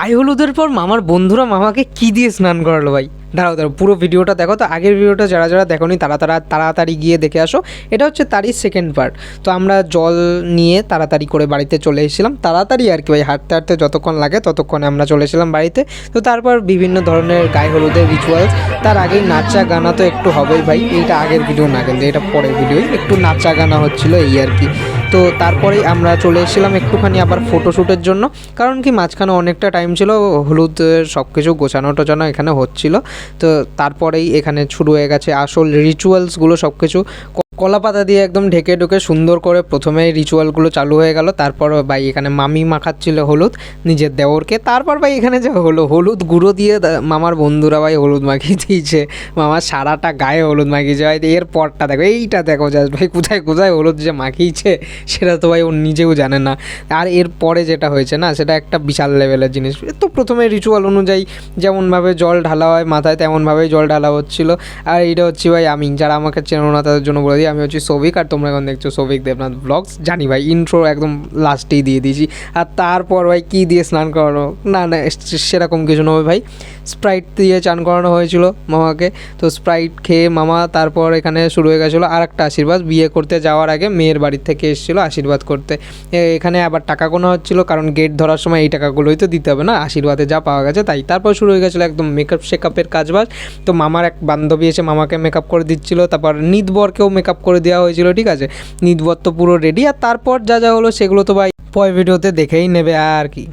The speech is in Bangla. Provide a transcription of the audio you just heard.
গায়ে হলুদের পর মামার বন্ধুরা মামাকে কী দিয়ে স্নান করালো ভাই। দাঁড়াও পুরো ভিডিওটা দেখো। তো আগের ভিডিওটা যারা যারা দেখোনি তাড়াতাড়ি গিয়ে দেখে আসো। এটা হচ্ছে তারই সেকেন্ড পার্ট। তো আমরা জল নিয়ে তাড়াতাড়ি করে বাড়িতে চলে এসেছিলাম, তাড়াতাড়ি আর কি ভাই, হাঁটতে হাঁটতে যতক্ষণ লাগে ততক্ষণে আমরা চলে এসেছিলাম বাড়িতে। তো তারপর বিভিন্ন ধরনের গায়ে হলুদের রিচুয়ালস, তার আগেই নাচা গানা তো একটু হবেই ভাই। এইটা আগের ভিডিও না, কিন্তু এটা পরের ভিডিওই, একটু নাচা গানা হচ্ছিলো এই আর কি। তো তারপরেই আমরা চলে এসেছিলাম একটুখানি আবার ফটোশ্যুটের জন্য, কারণ কি মাঝখানে অনেকটা টাইম ছিল, হলুদ সব কিছু গোছানো টোছানো এখানে হচ্ছিলো। তো তারপরেই এখানে শুরু হয়ে গেছে আসল রিচুয়ালসগুলো, সব কিছু কলা পাতা দিয়ে একদম ঢেকে ঢুকে সুন্দর করে প্রথমে রিচুয়ালগুলো চালু হয়ে গেল। তারপর ভাই এখানে মামি মাখাচ্ছিল হলুদ নিজের দেওরকে। তারপর ভাই এখানে যা হলো, হলুদ গুঁড়ো দিয়ে মামার বন্ধুরা ভাই হলুদ মাখিয়ে দিয়েছে, মামার সারাটা গায়ে হলুদ মাখিয়েছে ভাই। এর পরটা দেখো, এইটা দেখো জাস্ট ভাই, কোথায় কোথায় হলুদ যে মাখিয়েছে সেটা তো ভাই ও নিজেও জানে না। আর এর পরে যেটা হয়েছে না, সেটা একটা বিশাল লেভেলের জিনিস। তো প্রথমে রিচুয়াল অনুযায়ী যেমনভাবে জল ঢালা হয় মাথায়, তেমনভাবেই জল ঢালা হচ্ছিলো। আর এইটা হচ্ছে ভাই আমি, যারা আমাকে চেনো না তাদের জন্য বলে দিই, আমি হচ্ছি সৌভিক, আর তোমরা এখন দেখছো সৌভিক দেবনাথ ব্লগস। জানি ভাই ইন্ট্রো একদম লাস্টেই দিয়ে দিয়েছি। আর তারপর ভাই কী দিয়ে স্নান করানো, না সেরকম কিছু নয় ভাই, স্প্রাইট দিয়ে চান করানো হয়েছিল মামাকে। তো স্প্রাইট খেয়ে মামা তারপর এখানে শুরু হয়ে গেছিলো আর একটা আশীর্বাদ। বিয়ে করতে যাওয়ার আগে মেয়ের বাড়ির থেকে এসেছিলো আশীর্বাদ করতে। এখানে আবার টাকা গোনা হচ্ছিলো, কারণ গেট ধরার সময় এই টাকাগুলোই তো দিতে হবে না, আশীর্বাদে যা পাওয়া গেছে তাই। তারপর শুরু হয়ে গেছিলো একদম মেকআপ শেকআপের কাজবাজ। তো মামার এক বান্ধবী এসে মামাকে মেকআপ করে দিচ্ছিলো, তারপর নিতবরকেও মেকআপ করে দেওয়া হয়েছিল, ঠিক আছে। নিতবর তো পুরো রেডি। আর তারপর যা যা হলো সেগুলো তো ভাই পরের ভিডিওতে দেখেই নেবে আর কি।